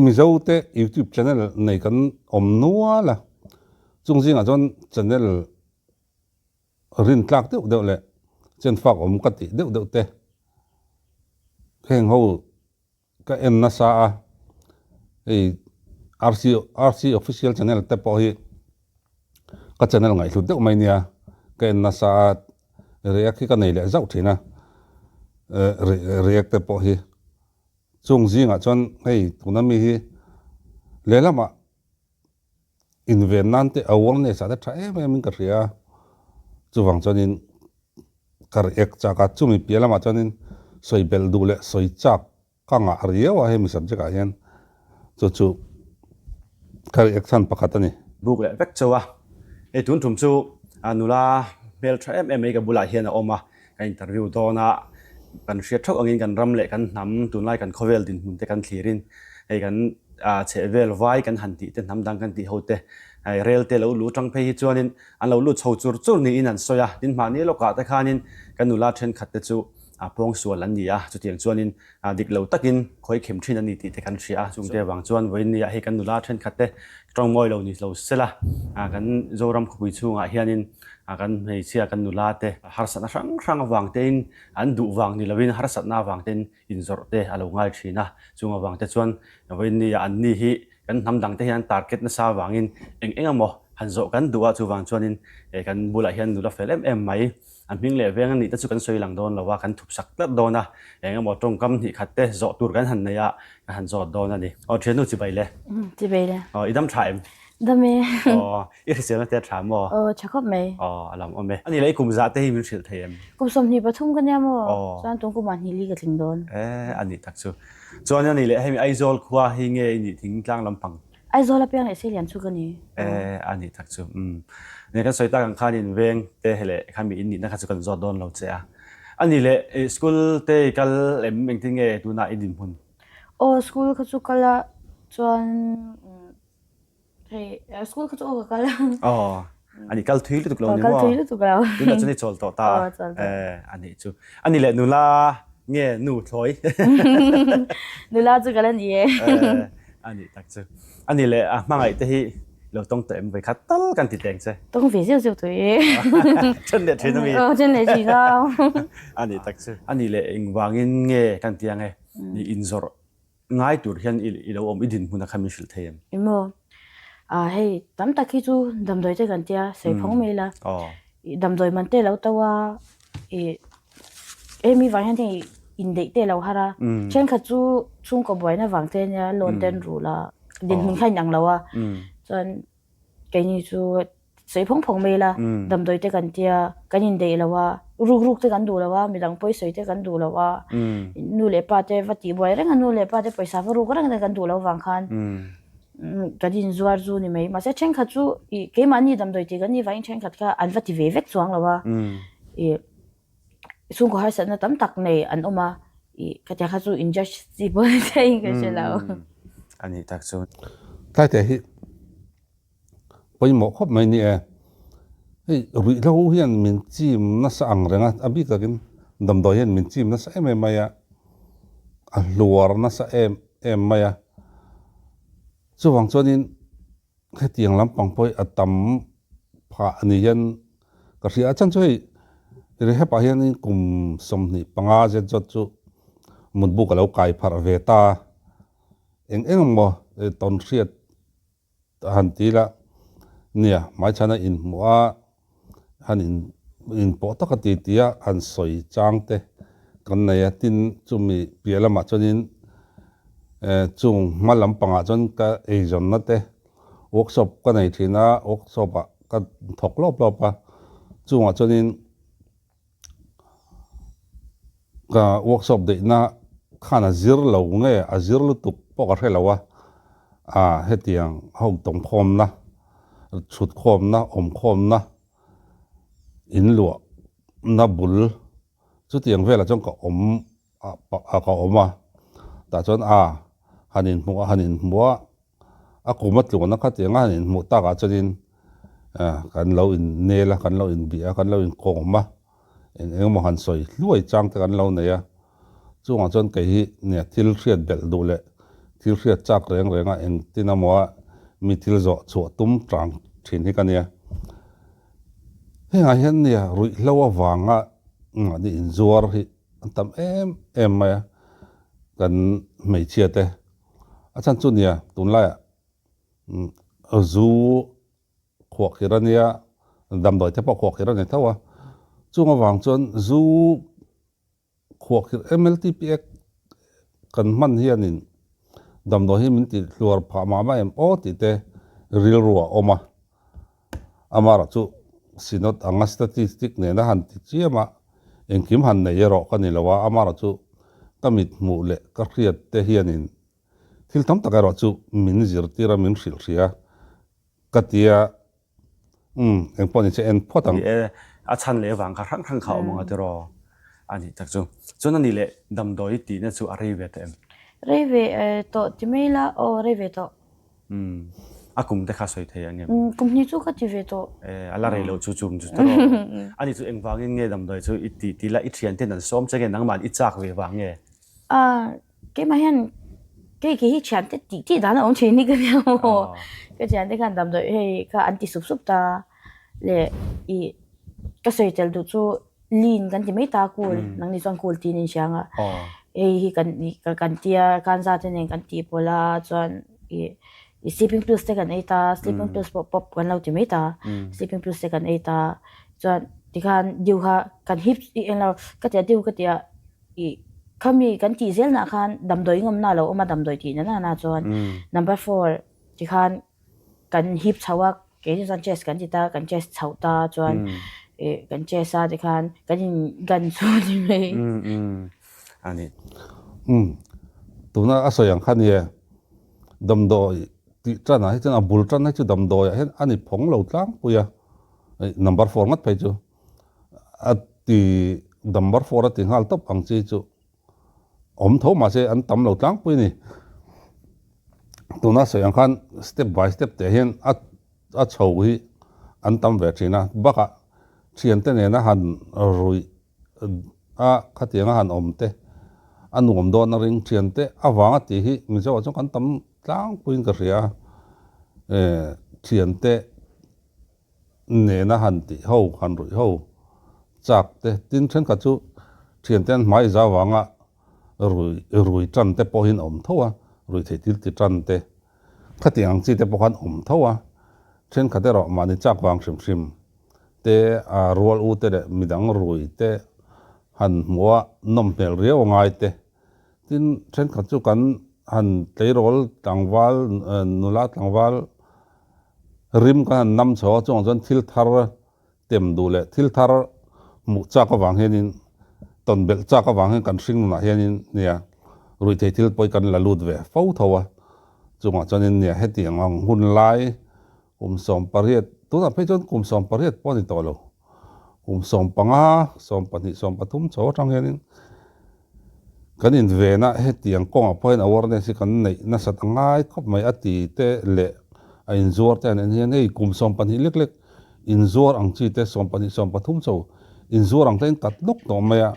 mi zo te YouTube channel nei kan om nuwa la chung jing a chon channel rin tlak deuh le chen fak om ka ti deuh te heng ho ka en na sa a RC official channel te po hi ka channel ngai hlut deuh mai nia ka en na sa react hi ka nei le zau thina react te po hi chung jing a chon tunami hi lelama inven nan te awareness a tha min ka ria chuwang chonin kar ek chaka chumi pialama chonin soi bel du le soi chak kanga riawa he mi subject a hian chu kar ek than pakhat ani buk le vek chawa e tun thum chu anula bel tha em ga bula hian a oma ka interview dona kan share thok angin kan ram le kan nam tunlai kan khovel din mun te kan thlirin ei kan chevel vai kan hanti te nam dang kan ti hote ai rel te lo lu tang phei hi chuanin an lo lu chho chur ni in an soya din ma ni loka ta khanin kanula then khat te chu pong sual an ni a chu tiang chuanin dik lo takin khoi khem thin ani ti te kan thria chung te wang chuan voin ni a he kanula then khat te strong moi lo ni lo sela kan zoram khupui chunga hianin kan hei sia kanula te harsana rang wang te in an du wang ni lovin harsana wang ten in zor te alo ngai thina chunga wang te chuan voin ni an ni hi kan nam dang te hian target na sa wangin engamo han zo kan duwa chu wang chuanin kan bula hian nula fel em mai an ming le veng ni ta chu kan soi lang don lawa kan thup sak lat dona engamo tong kam hi khatte zo tur kan han neya han zo don ani thenu chi baile idam thaim dame irisena te thamo chakop me alam ome ani lei kum za te hi min thil them kum som ni pathum kan ya mo san tung kum hi li ka thing don ani takchu chuan ani le hemi aizol khwa hi nge ni thing tlang lampang aizol a piang se lian chu kan ni ani takchu ne kan soita kan khanin veng te hele khami in ni na kha chu kan zo don lo che a ani le school te kal em meng thing e tu na idin hun school kha chu kala chuan school kha chu kala ani kal thui lu tuklo ni mo kal thui lu tuklo tu na chani chol to ta ani chu ani le nula nge nu thloi nula chu kala ni ani takchu ani le mangai te hi lo tong te em vai khat tal kan ti teng se tong vi siu siu thui chen de thina mi chen le chi ga ani takchu ani le ing wangin nge kan tiang e ni inzor ngai tur hian i lo om idin huna khami shil them imo hey tam takhi chu damdoi te kan tia sei phong me la damdoi man te lo tawa mi wang han te in de te lo hara chen kha chu chung ko boina wang te nya lon ten ru la din min khai nang lawa chan ke ni chu sei phong me la damdoi te kan tia kan in de lawa ruk te kan du lawa mi dang poi sei te kan du lawa nu le pa te vati boy reng nu le pa te paisa ru reng kan du lawa wang khan kadin zuar zu ni mai ma se chen kha chu ke mani damdoi te kan ni wain chen khat ka an vati ve vek chuang lawa sung ko har sa na tam tak nei an oma katya kha chu injustice ji bo sai ka chelao ani tak chu tai te hi poi mo khop mai ni ri lo hian min chim na sa ang renga abi ka kin dam do hian min chim na sa em maya a luar na sa em maya chuwang chonin khetiang lampang poi atam pha ani hian ka ria chan choi re he pa hian kum som ni panga je jot chu mun bu ka lo kai phar ve ta eng mo ton riat han ti la nia mai chana in mua han in po ta ka ti tia an soi chang te kan nei tin chumi pialama chonin chung malam panga chon ka ejon na te workshop ka nei thina workshop ka thok lop pa chunga chonin ka workshop de na khana zir lo nge a zir lu tuk po ka helawa hetiang ho tong khom na chut khom na om khom na in lu na bul chu tiang vela chong ka om ka oma ta chon hanin mua akumat lu na khatianga hanin mu ta ka chonin kan lo in nela kan lo in bia kan lo in koma eng mo han soi luai chang te kan lo ne ya chunga chon ke hi ne thil hriat bel du le thil hriat chak reng renga en tinamwa mi thil zo chu tum tang thin hi kania henga hian nia rui hlowa wanga ni inzuar hi antam em ma kan mei chiate achan chu nia tunla zu khwak hirania damdoi te pa khwak hirania thawa chunga wang chon zu khwak MLTPX kan man hianin damdoi hi min ti hluar pha ma em o ti te ril ruwa oma amara chu sinot anga statistic ne na han ti chiama engkim han nei ero kanilawa amara chu kamit mu le ka khriat te hianin thil tam takaro chu min zir tira min hril hria katia engponi che en photang a chan le wang ka rang khau manga te ro ani tak chu chon ani le damdoi ti na chu arei ve te em reve to timela o reve to akum te kha soi the angem kum ni chu ka ti ve to ala rei lo chu chum chu taro ani chu engwang nge damdoi chu iti ti la ithian ten an som chege nangman i chak ve wang nge ke ma hian ke hi chan te ti da na ong che ni ka ya mo ke chan te kan damdoi he ka anti sup ta le I ka soi tel du chu lin kan ti mai ta kul nang ni chon kul tin in sianga hi kan tia kan za te nen kan ti pola chon I sleeping pills te kan eta sleeping pills pop kan lo ti mai ta sleeping pills te kan eta chon ti kan diu ha kan hip en lo ka tia diu ka tia I khami kan ti zel na khan damdoi ngom na lo oma damdoi ti na chon number 4 ti khan kan hip chawak ke ni chon chest kan ti ta kan chest chauta chon kan chest sa ti khan kan chu ni mai ani tuna asoyang khanie damdoi ti chana hi chana bul chana chu damdoi hen ani phong lo tlang puya number 4 ngat phai chu ati number 4 ati hal top ang chi chu om tho ma se an tam lo tlang pui ni tuna soyang khan step by step te hen a chho hi an tam ve thina baka thian te ne na han rui khatianga han om te anum do na ring thian te awanga ti hi mi zo chong kan tam tlang puin ka ria thian te ne na han ti ho han rui ho chak te tin chen ka chu thian ten mai za wanga rui tran te po hin om thowa rui the til ti tran te khatiang chi te po kan om thowa chen khate ro mani chak wang shim te a rol u te midang rui te han muwa nom pel rio ngai te tin chen kha chu kan han tleirol tangwal nula tangwal rim kan nam cho chon thil thar tem du le thil thar mu cha ka wang henin ton bel cha ka wang hen kan hring na henin nia rui the thil poi kan la lut ve fo thowa chunga chonin nia heti ang hun lai som pariat tu na pe chon som pariat poni to lo som panga som pani som pathum cho tang henin kan in ve na hetiang kong a point awareness kan nei na sat ngai khop mai ati te le a in zuar te an hian ei som pani lek in zuar ang chi te som pani som pathum cho in zuar ang ten tat lok to maya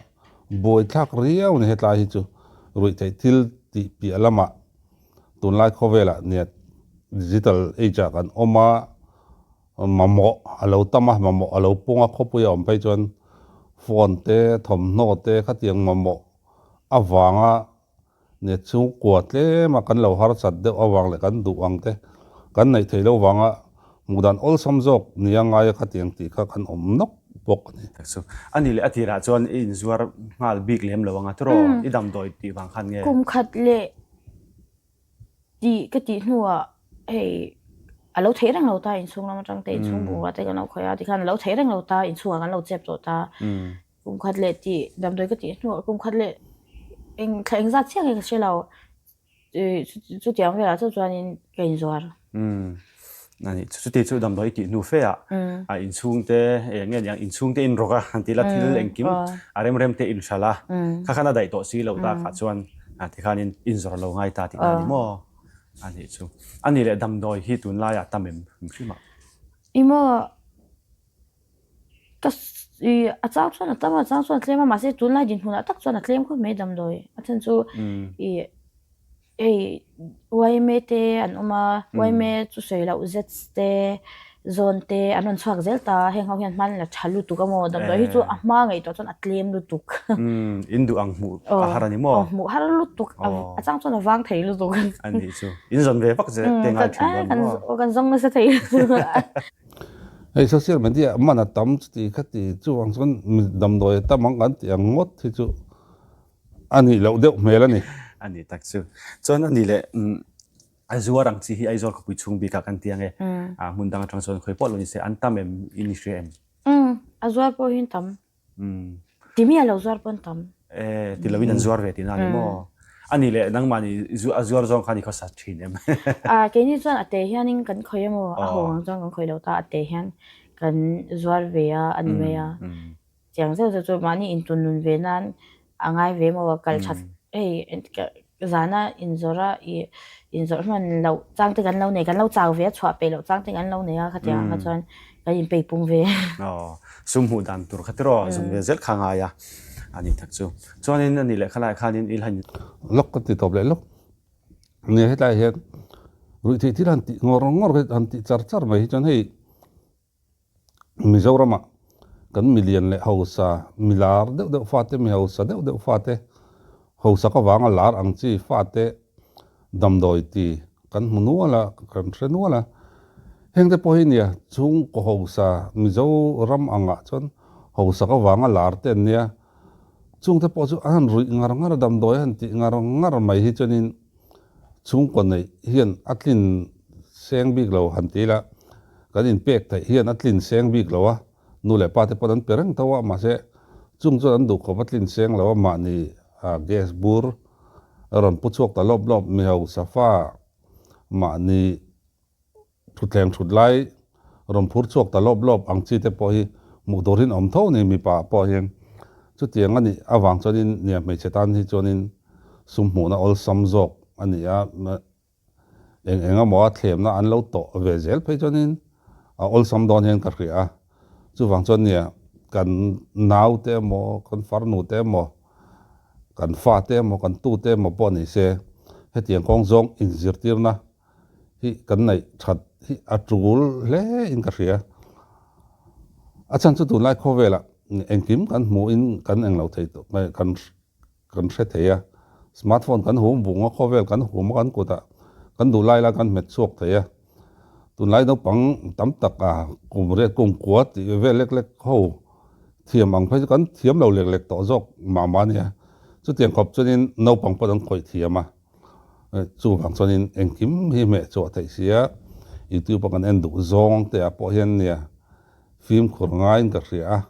boi thak riau ne hetla hi chu rui thei thil ti pi alama tun lai khovela ne digital age kan oma mamo alo tama mamo alo punga khopu ya ompai chon phone te thom no te khatiang mamo awanga ne chu kwatle ma kan lo har chat de awang le kan du ang te kan nei theilo wanga mudan ol samjok nianga ya khatiang ti kha kan om nok bok ni so ani le atira chon in zuar ngal big lem lo wanga tro idam doi ti wang khan nge kum khat le ti ka ti hnuwa hey alo thei rang lo ta in chung lam tang te in chung bu wa te kan lo khoya ti khan lo thei rang lo ta in chung kan lo chep to ta kum khat le ti dam doi ka ti hnuwa kum khat le eng kheng za che ke che lo chu tiang ve la chu chuan in ke in zuar nani chu ti chu dam doi ti nu fe a in chung te nge yang in chung te in roka antila thil engkim rem te in shala kha khana dai to si lo ta kha chuan ti khan in zor lo ngai ta ti ani mo ani chu ani le dam doi hi tun la ya tamem mkhima imo ka a chang chuan a tama chang chuan tlema ma se tun la din huna tak chuan a tlem kho me dam doi a chen chu wai me te an oma wai me chu sei la uzet te zone te anon chhuak zelta heng ho hian man la thalu tu ka mo dam do hi chu a ma ngai to chon atlem lu tuk in du ang mu a harani mo mu har lu tuk a chang chon awang thei lu tuk an ni chu in zon ve pak je te ngai thu don kan zong na se thei ei social media mana tam ti khati chu ang son dam doi tamang kan ti angot thi chu ani lo deuh mel ani an ni tak chu chon ani le azuarang chi hi aizol ko puchung bi ka kan tiang e mun dang atang chon khoi pot lo ni se an tam em initiate azwar po hin tam timi alo zwar pon tam ti lawin an zuar ve ti na ni mo ani le nang mani azuar zong khani kho sa thin em ke ni chon ate hianin kan khoi mo a hong chong kan khoi lo ta ate hian kan zwar ve ya an ve ya chiang se chu mani in tun nun ve nan angai ve mo kal chat ei zana inzora inzor man lo chang te kan lo ne kan lo chaw ve chwa pe lo chang te kan lo ne a khatia ka chon ka in pe pung ve sum hu dan tur khatro zum ve zel khanga ya ani thak chu chonin ani le khala khanin il han lok ti top le lok ne hetlai he ru ti ti ran ti ngor an ti char mai chon hei Mizorama kan million le hausa milar de fate mi hausa de fate hausa ka wanga lar ang chi fate damdoi ti kan munuala kan renuala hengte pohinia chung ko hausa Mizoram anga chon hausa ka wanga lar te nia chung te po chu an rui ngar damdoi han ti ngar mai hi chonin chung ko nei hian atlin seng big lo han ti la kan in pek thai hian atlin seng big lo wa nu le pa te podan perang tawa ma se chung chu an du ko atlin seng lo ma ni gas bur ron puchok ta lob mi hau safa ma ni thutleng thutlai ron phur chok ta lob ang chi te po hi mu dorin om tho ni mi pa po hian chu tiang ani awang chonin nia me chetan hi chonin summu na ol samjok ani a enga mo thlem na an lo to ve zel pe chonin ol sam don hen ka khria chu wang chon nia kan nau te mo kan farnu te mo kan fa te mo kan tu te mo po ni se hetiang kong zong in zirtir na hi kan nei that hi atul le in ka khria achan chu tu lai khovela engkim kan mu in kan eng lo thei to kan hre theya smartphone kan hum bunga khovel kan hum kan kuta kan du lai la kan met chok theya tun lai no pang tam tak kumre kum kwa ti ve lek ho thiam ang phai kan thiam lo lek to jok ma nia chu tiang khop chunin no pang podang khoi thiama chu wang chunin engkim hi me cho thei sia youtube kan en du zong te a po hian nia film khur ngai ka ria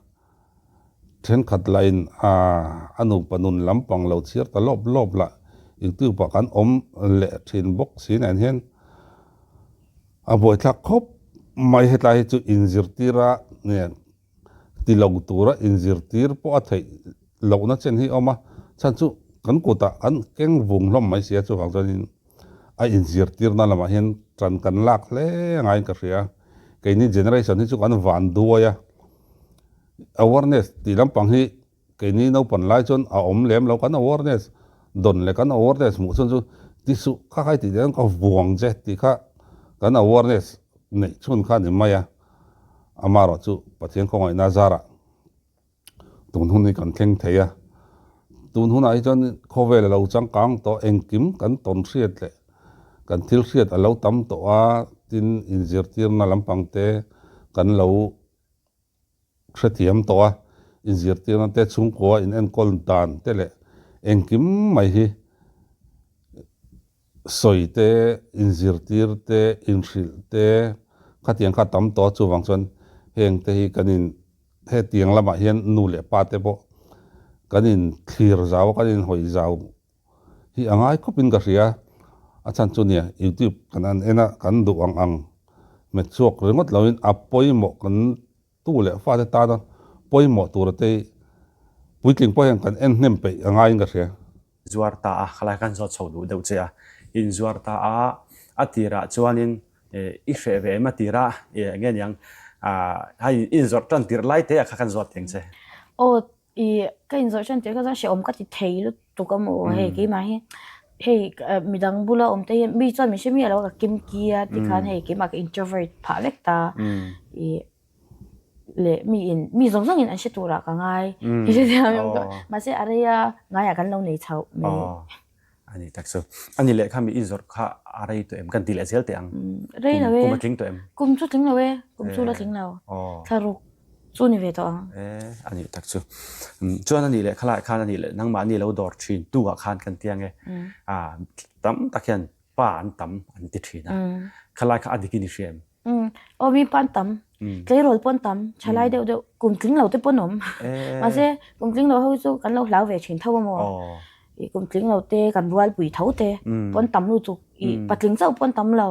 then khat line anu panun lampang lo chiar ta lob la youtube kan om le thin box sin an hen a boi thak khop mai hetlai chu inzirtira ne tilautura inzirtir po athai lo na chen hi oma chan chu kan kuta an keng vung hlom mai sia chu wang chunin a inzirtir na lama hian tran kan lak hle ngai ka ria keini generation hi chu kan van duaya awareness ti lampang hi keini no pan lai chon a om lem lo kan awareness don le kan awareness mu chon chu ti su kha khai ti den ka vuang je ti kha kan awareness nei chun kha ni maya amaro chu pathian khongai na zara tun hun ni kan theng theya tun hun ai chon khovel lo chang kang to engkim kan ton hriat le kan thil hriat alo tam to a tin inzirtir na lampang te kan lo khretiam to a inzirtir na te chung ko in en kol dan te le engkim mai hi soite inzirtir te inhril te khatiang kha tam to chu wang chon heng te hi kanin he tiang lama hian nu le pa te bo kanin thlir zaw kanin hoi zaw hi angai khopin ka ria achan chu nia youtube kanan ena kan du ang me chok rengot lawin apoi mo kan tu le fa te ta na poi mo tur te puitling po yang kan en nem pe angai ka ria zuar ta khala kan zo chodu deu che in zuar ta atira chuanin i hre ve matira ngen yang hai in zor tan tir lai te kha kan zot teng che o i ka in zor tan tir ka za she om ka ti thei lu tu ka mo he ki ma hi hey midang bula te mi chan mi shemi alo ka kim kia ti khan hey ki mak introvert pha lek ta i le mi zong in an shetura ka ngai i se am ko ma se area ngai kan lo nei chau me ani takso ani le kha mi izor kha arai to em kan til azel te ang rei na we kum tling to em kum chu tling na we kum chu la tling na tharu chu ni ve to ani takso chuan ani le khala khan ani le nang ma ni lo dor thin tu ga khan kan tiang e tam takhian pa an tam an ti thina khala kha adikini shem o mi pan tam tlei rol pon tam chalai de kum tling lo te ponom ma se kum tling lo ho chu kan lo hlau ve thin thaw mo i kum tling lo te kan rual pui thau te pon tam lu tu i patling chau pon tam lo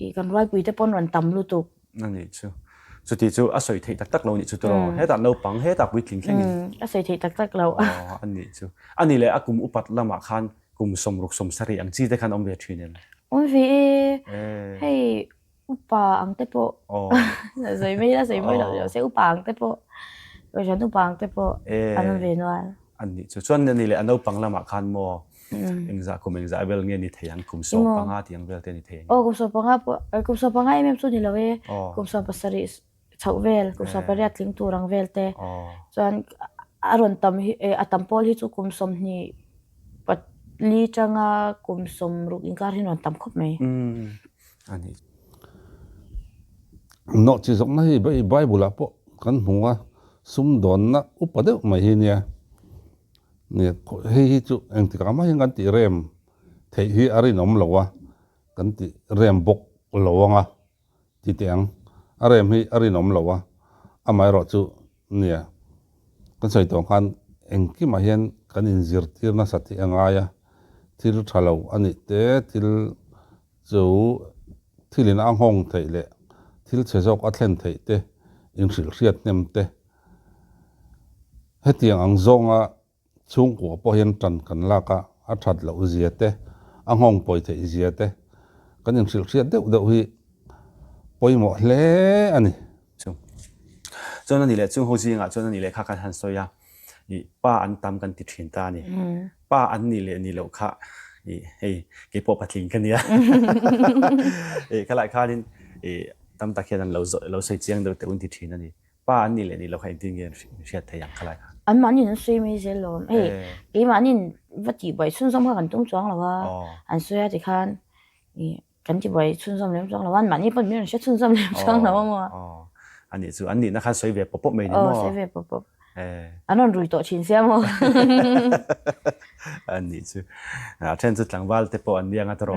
i kan rual pui te pon ran tam lu tu ani chu chu ti chu a soi thei tak tak lo ni chu to he ta no pang he ta pui tling tling a soi thei tak tak lo ani chu ani le akum upat lama khan kum som ruk som sari ang chi te khan om ve thinen om ve hey upa ang te po zai mai lo se upa ang te po rồiฉันupa ang te po an ve noอันนี้ส่วนนี้เลยอันนั้นปังละมาคันโมเองจะคุมเองจะเวลเงี้ยนี่เทียงคุมสอบปังอาที่ยังเวลเตนี่เทียงคุมสอบปังอาคุมสอบปังอาเอ็มสุดนี่ละเว้คุมสอบภาษาริสชาวเวลคุมสอบปริยัติลิงตูรังเวลเตส่วนอารมณ์ตั้มอัตตัมพอลที่จุคุมสอบนี่ปัดลีจังอาคุมสอบรุกอิงการที่นอนตั้มครบไหมอันนี้นอกจากนั้นใบบุลาปกันหัวซุ่มโดนนะอุปเดวไม่เห็นเนี่ยเนี่ยเฮ้ยจุเองที่กามายังกันติเรมเที่ยอะไรน้อมหลวะกันติเรมบกหลวงอ่ะที่เตียงอะไรมีอะไรน้อมหลวะอาไม่รอจุเนี่ยกันใส่ตัวกันเองที่มาเห็นกันอินซิร์ที่น่าสัตย์ยังไงอ่ะที่รู้ทะเลอันนี้เตะที่จูที่ลินอ่างห้องเที่ยเลยที่เชื่อจอกอัตเลนเที่ยเตะอินสิลเซียดเนี่ยเตะให้เตียงอ่างซงอ่ะช่วงกัวพอเห็นจันกันลากะอัดชัดเหล่าเสียเตะอ่างห้องปล่อยเตะเสียเตะกันยังสิลเซียดเด็กเด็กที่ปล่อยหมดเลยอันนี้จนนั่นนี่แหละช่วงโฮจิงอ่ะจนนั่นนี่แหละข้ากันหันโซยาอีป้าอันตามกันติดหินตานี่ป้าอันนี่แหละนี่เราข้าอีเฮ้ยเก็บปอปัดทิ้งกันเนี่ยข้าหลายข้านี่ตามตะเคียนนั้นเราใส่เจียงเดินแต่อุ่นติดหินนั่นนี่ป้าอันนี่แหละนี่เราใครดิ้งเงี้ยเสียแต่ยังข้าหลายอันมันนี่นั่นสวยไม่ใช่หรอเฮ้ยอีมันนี่วัดจีบไปชุ่มซ้ำกันต้องจ้องหรอวะอันสวยที่คันนี่กันจีบไปชุ่มซ้ำเลี้ยงจ้องหรอวันมันนี่เป็นไม่ใช่ชุ่มซ้ำเลี้ยงจ้องหรอวะมั้งอันนี้ส่วนอันนี้นะคะสวยแบบป๊อปไม่เนี่ยมั้งสวยแบบป๊อปอันนั้นรู้ตัวชินเสียมั้งอันนี้ส่วนเช่นจุดหลังวัลเตปอันนี้ยังอัตโร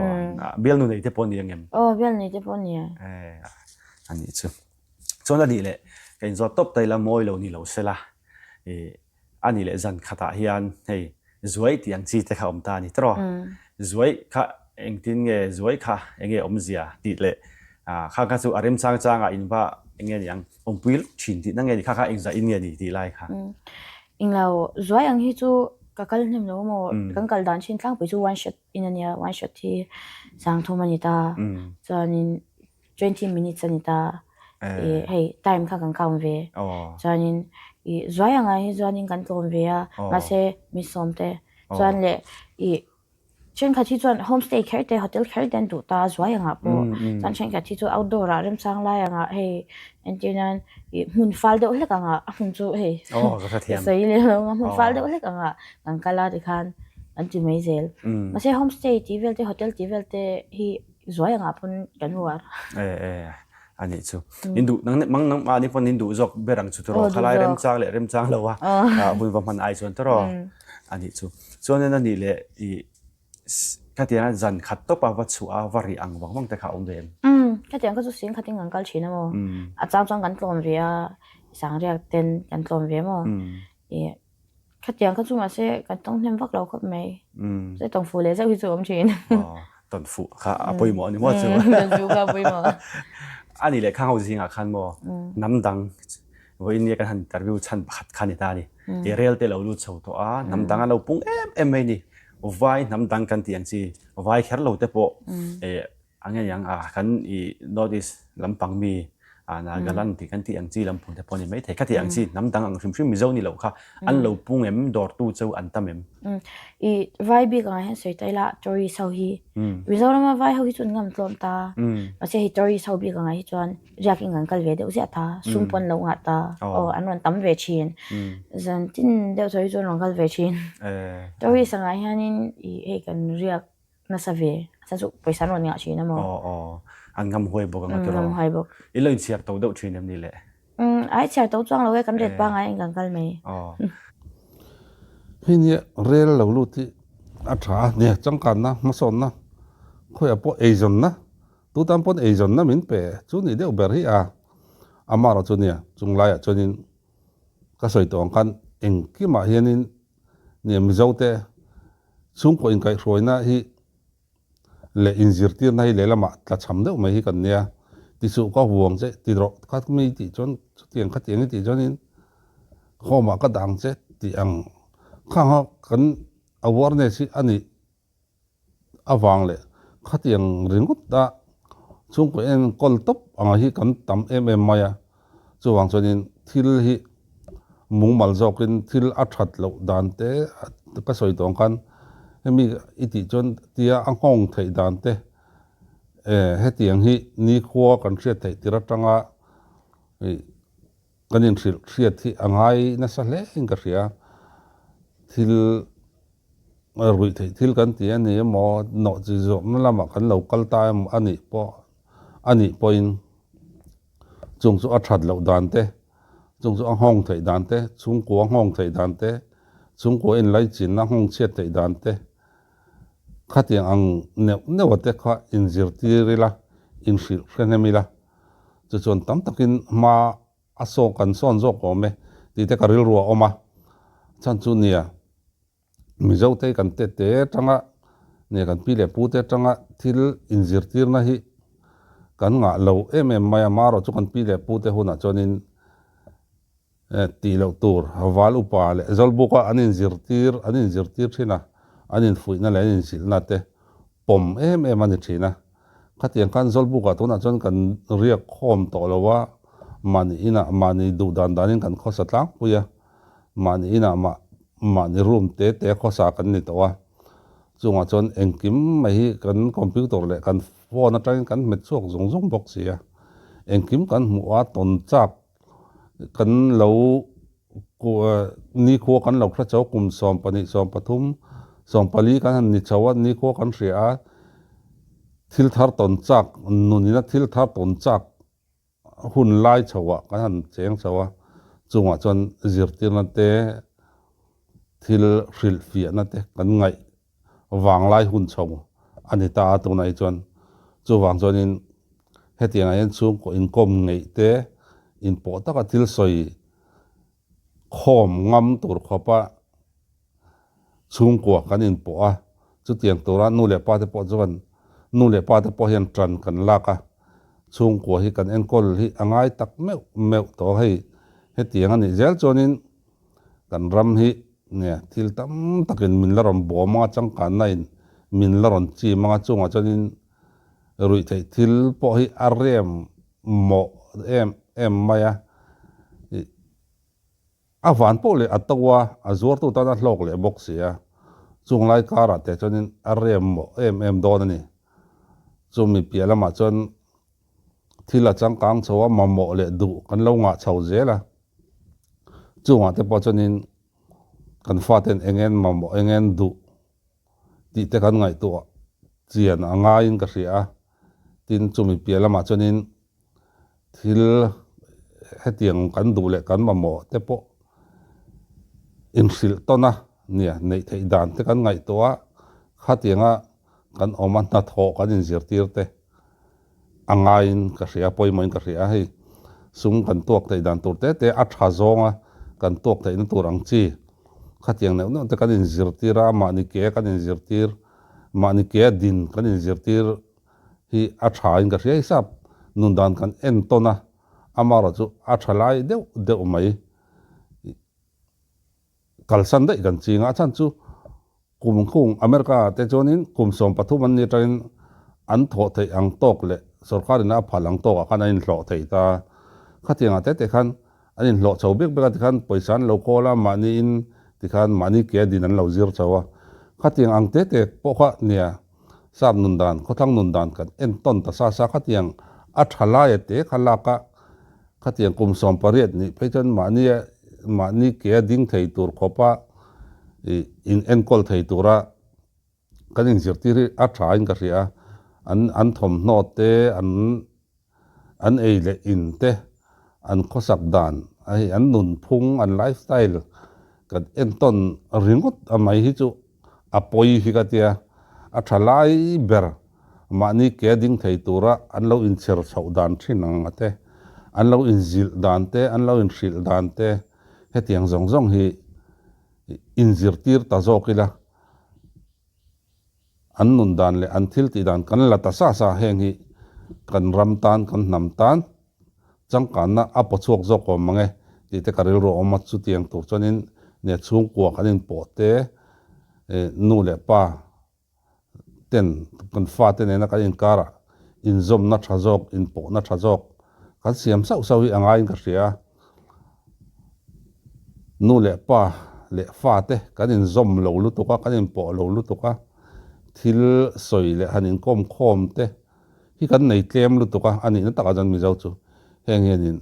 เบลนู่นนี่เตปนี่ยังไงเบลนี่เตปนี่อันนี้ส่วนอันนี้แหละการจอดตบไตละมวยเรานี่เราเสละอันนี้แหละจันขัดเฮียนเฮ้ยสวยที่ยังจีเตข้าอมตานี่ตรอสวยข้าเองทิ้งเงสวยข้าเองอมเสียติดเลยข้าก็สู่อารมณ์จางๆอินว่าเองยังอมพิลชินที่นั่งเงนี่ข้าเองจะอินเงนี่ที่ไรค่ะอิงเราสวยอย่างที่จู่กักเล่นเราโม่กังกัลดันชินข้างไปจู่วันช็อตอินเนี่ยวันช็อตที่สังทุมันนี่ตาจน20 minutesนี่ตาเฮ้ย time ข้ากังเข้าเวจนอีสวยยังไงจวนนี้กันตรงเวียมาเซมิสอมเตจวนเลยอีเช่นค่ะที่จวนโฮมสเตย์แคร์เตโฮเทลแคร์เดนดูตาสวยยังไงปุ๊จวนเช่นค่ะที่จวนเอาท์ดอร์เริ่มสร้างลายยังไงเฮ้ยอันที่นั้นอีหุ่นฟ้าเดือดเล็กยังไงหุ่นจู่เฮ้ยสวยเลยหุ่นฟ้าเดือดเล็กยังไงกันกะลาที่คันอันที่ไม่เซลมาเซโฮมสเตย์ที่เวลเตโฮเทลที่เวลเตฮีสวยยังไงปุ่นกันหัวอันนี้ชูนินดูนั่งมั่งนั่งมานี่พอนินดูจกเบรังชุดรอขลายเริ่มจางเลยเริ่มจางแล้ววะบุญบำเพ็ญไอส่วนตรออันนี้ชูส่วนนั้นนี่แหละอีข้าที่นั้นจันขัดตบวัดชัววารีอังวังแต่ข้าองเดิมข้าที่นั้นก็จะเสียงข้าที่งั้นกัลชินะมั้งอาจารย์จังกันกลมเวียสังเรียกเต้นกันกลมเวียมั้งข้าที่นั้นก็จะมาเสกันต้องเน้นวักเราก็ไม่ใช่ต้องฟูเลยใช่ที่จะอมชินตอนฟูข้าปุยหมอนี่มั้งจูข้าปุยหมออันนี้แหละข้างเขาจริงๆคันโมน้ำดังวันนี้กันหันตะวิวชันขัดคันนี่ตานี่เรียลเตเรารู้ชาวตัวน้ำดังเราปุ่งไม่นี่วายน้ำดังกันที่ยังสิวายแค่เราเตปอันนี้ยังกันอีนอร์ดิสลำปังมี na galan ti kan ti ang chi lampung te poni mai the kha ti ang chi nam dang ang shim shim mi zo ni lo kha an lo pung em dor tu chau an tam em I vai bi ga hen sei tai la story sau hi result ma vai ho hi chun ngam tlom ta ma se story sau bi ga hi chuan jak ingan kal ve de u sia tha sum pon lo nga ta o anon tam ve chin zan tin de choi chon long kal ve chin story sanga hianin I he kan riak na sa ve sa su paisa non nga chin mo an ngam hoi bo ga to ngam hai bo I lo chiak to do thin em ni le ai chiar to chuang lo we kan ret pa ngai ngang kal me hi ni rel lo lu ti a tha ne changkan na ma son na khoi a po azon na tu tam pon azon na min pe chu ni de ber hi a amara chu nia chung lai a chunin ka soi tong kan eng ki ma hianin ni mi zote chung ko in kai roina hi le injir tir na hi le lama tla cham de mai hi kan nia ti su ka huang che ti ro khat mi ti chon tiang khat tiang ti chonin khoma ka dang che ti ang kha ha kan awareness ani awang le khatiang ringut da chung ko en kol top anga hi kan tam maya chuwang chonin thil hi mungmal zokin thil athat lo dante ka soi tong kan hemi iti chon tia angong thei dante hetiang hi ni khwa kan hriat thei tira tanga kanin hriat hi angai na sa hle inga ria thil rui thei thil kan ti ani mo no chi zo na lama kan local time ani point chung chu athat lo dante chung chu angong thei dante chung ko angong thei dante chung ko in lai chin na hong chet thei dante khatiang ang ne wate kha injir ti rila in shil khrenemi la chu chon tam takin ma aso kan son zo ko me ti te karil ruwa oma chan chu nia mi zo te kan te tanga ne kan pi le pu te tanga thil injir tir na hi kan nga lo maya maro chu kan pi le pu te huna chonin ti lo tur hawal upa le zolbuka anin zirtir thina anin fuina le anin silna te pom ani thina khatiang kan zolbuka tuna chon kan riak khom to lowa mani du dan danin kan khosa tlang puya mani room te khosa kan ni towa chunga chon engkim mai hi kan computer le kan phone atang kan met chuak zong box ya engkim kan muwa ton chak kan lo ko ni ko kan lo khra chaw kum som pathum som pali kan ni chawa ni ko kan ria thil thar ton chak nunina thil thar ton chak hun lai chawa kan cheng chawa chunga chon zirtir na te thil hril fia na te kan ngai wang lai hun chong ani ta tu nai chon chu wang chonin hetiang ayan chung ko in kom ngei te in po taka thil soi khom ngam tur khopa chung ko kan in po a chu tiang tura nu le pa te po chuan nu le pa te po hian tran kan laka chung ko hi kan en kol hi angai tak meu to hei hetiang ani zel chonin kan ram hi ne thil tam takin min la ram bo ma chang kan nain min la ron chi ma chunga chonin rui thei thil po hi arem mo em maya avan po le atawa azor tu ta na hlok le box ya chung lai kara te chonin arem mo em don ani chumi piala ma chon thila chang kang chawa mamo le du kan lo nga chau zela chunga te po chonin kan faten engen mamo engen du ti te kan ngai to chian anga in ka ria tin chumi piala ma chonin thil hetiang kan du le kan mamo te po in sil tona nia nei thei dan te kan ngai to a khatianga kan oman na tho kan in zirtir te anga in ka ria poimo in ka ria hei sung kan tuak thei dan tur te a tha zonga kan tuak thei na turang chi khatiang ne te kan in zirtira ma ni ke kan in zirtir ma ni ke din kan in zirtir hi a tha in ka ria hisap nun dan kan en tona amara chu a thalai deu mai kalsan dai kan chinga chan chu kum khung america te chonin kum som pathum an ni train an tho thei ang tok le sarkar na phalang to ka na in hlo thei ta khát tiếng à tết khăn anh in lộ chầu biết biết cái khăn bồi sản lâu cô la mà ni in thì khăn mà ni kia đi nắn lâu zir chầu à khát tiếng ang tết bộ khát nè sab nun dan có thang nun dan kan en ton ta sa khát tiếng at halai te khalaka khát tiếng kum som pariat ni phejan mà ni kia ding thei tur khopa in en kol thei tura kan in zir tiri at tha in ka ria an thom no te an ei le in te an khosak dan ai an nun phung an lifestyle kan en ton ringot amai hi chu apoi hi ka tia a thalai ber mani ke ding thei tura an lo in cher chho dan thinang ate an lo in zil dan te an lo in hril dan te hetiang zong hi in zir tir ta zokila an nun dan le an thil ti dan kan la ta sa heng hi kan ram tan kan nam tan chang kan na apo chok zo ko mange ti te karil ro oma chu tiang tur chonin ne chung ko kanin po te nu le pa ten kan fa te ne na kan in kara in zom na thazok in po na thazok kan siam sau hi anga in ka ria nu le pa le fa te kan in zom lo lu to ka kan in po lo lu to ka thil soi le hanin khom te hi kan nei tlem lu to ka ani na taka jan mi zau chu heng hianin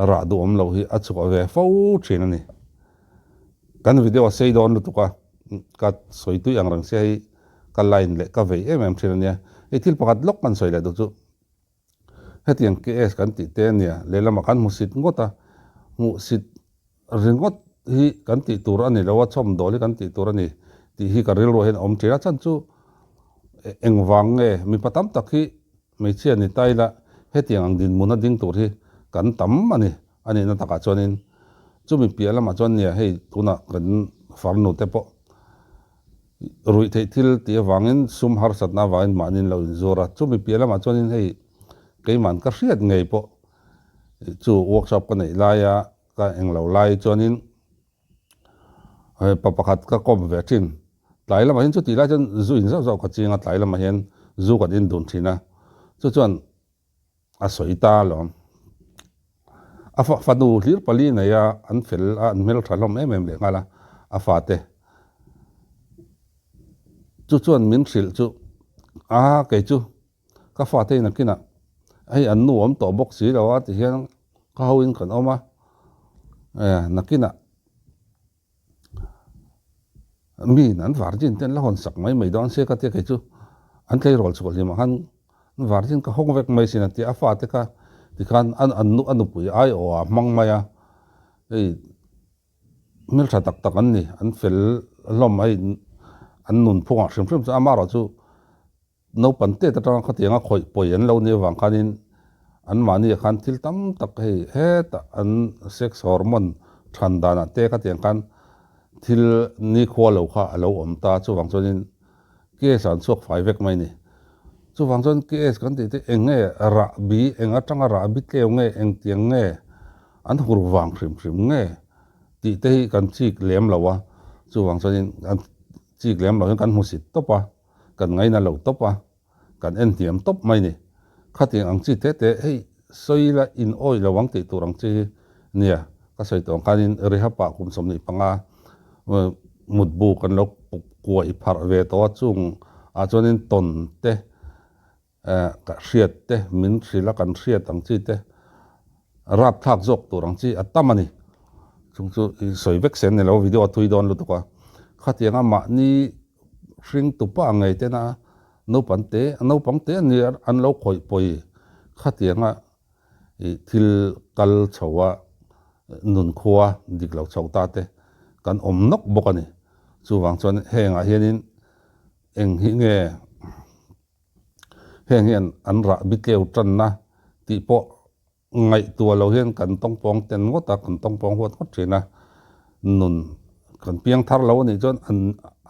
ra du om lo hi a chu ve fo thin ani kan video sei don lu to ka soi tu yang rang sei ka line le ka ve em thin ania e thil pakat lok kan soi le du chu hetiang ks kan ti te nia le lama kan musit ngota musit ringot hi kan ti tur ani lo wa chom doli kan ti tur ani ti hi ka ril ro hen om tira chan chu engwang nge mi patam tak hi me chia ni taila hetiang ang din muna ding tur hi kan tam ani na taka chonin chu mi piala ma chon nia hei tuna kan farnu te po rui thei thil ti wangin sum har satna wangin manin lo in zora chu mi piala ma chonin hei keiman ka hriat ngei po chu workshop ka nei laia ka englo lai chonin papakhat ka kom ve thin tlai lama hin chu ti lai chon zu in zau ka chinga tlai lama hian zu kan in dun thina chu chuan a soita lom a fa du hlir pali na ya an fel an mel thalom em le ngala a fa te chu chuan min hril chu ke chu ka fa te na kina ai an nu om to box si lawa ti hian ka hawin kan oma nakina mi nan varjin ten la hon sak mai don se ka te ke chu an tlei rol chukol hi ma han varjin ka hong vek mai sin ti a fa te ka ti khan an nu pui ai o a mang maya ei mil tha tak an ni an fel lom ai an nun phunga hrim cha amaro chu no pan te ta tang khatinga khoi poi an lo ni wang khanin an mani khan thil tam tak he ta an sex hormone thandana te ka tiang kan thil ni khwalo kha alo om ta chu wang chonin ke san sok fai vek mai ni chu wang chon ke es kan ti te enge ra bi enga tanga ra bi tleu nge eng tiang nge an hur wang hrim nge ti te kan chik lem lawa chu wang chonin an chik lem lo kan musit topa kan ngai na lo topa kan en tiam top mai ni khating ang chi te hei soila in oil lawang ti turang chi nia ka soi tong kanin reha pa kum som ni panga mutbu kan lo kuwa i phar ve to chung a chonin ton te ka hriat te min thrila kan hriat ang chi te rap thak jok turang chi atamani chung chu soi vek sen ne lo video thui don lu to ka khatianga ma ni hring tu pa ngai te na no pang te ni an lo khoi poi khatianga i thil kal chawa nun khuwa diklo chauta te kan om nok bokani chu wang chon henga hianin eng hi nge heng hian an ra bitleu tan na ti po ngai tua lo hian kan tong pong ten ngota kan tong pong hot thina nun kan piang thar lo ni chon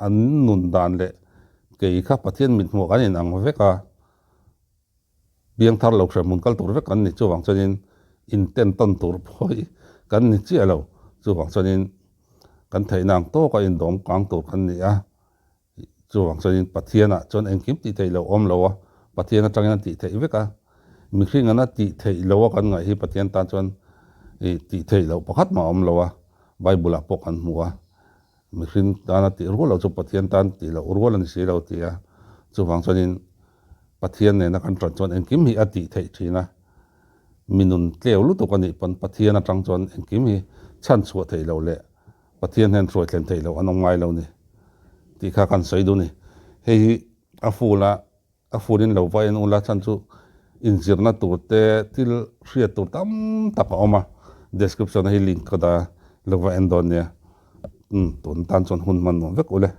an nun dan le ke kha pathian mit mo kan in ang veka piang thar lo khra mun kal tur vek kan ni chu wang chonin in ten ton tur phoi kan ni chi alo chu wang chonin kan thei nang to ka in dom kang tur kan ni a chu wang chonin pathiana chon engkim ti thei lo om lo a pathiana tangin ti thei veka mi khring ana ti thei lo kan ngai hi pathian tan chuan ti thei lo pakhat ma om lo wa bible a pok an muwa mi khring ana ti ru lo chu pathian tan ti lo ru lo ni si lo ti a chu wang chuanin pathian ne na kan tron chuan engkim hi ati thei thina minun tleu lu to kan ni pan pathian atang chuan engkim hi chan chu thei lo le pathian hen throi tlen thei lo anong ngai lo ni ti kha kan sei du ni hei afulin lo vai en ula chan chu inzirna turte til hria tur tam tak oma description hi link ka da lo va endon ne tun tan chon hun man no vek ule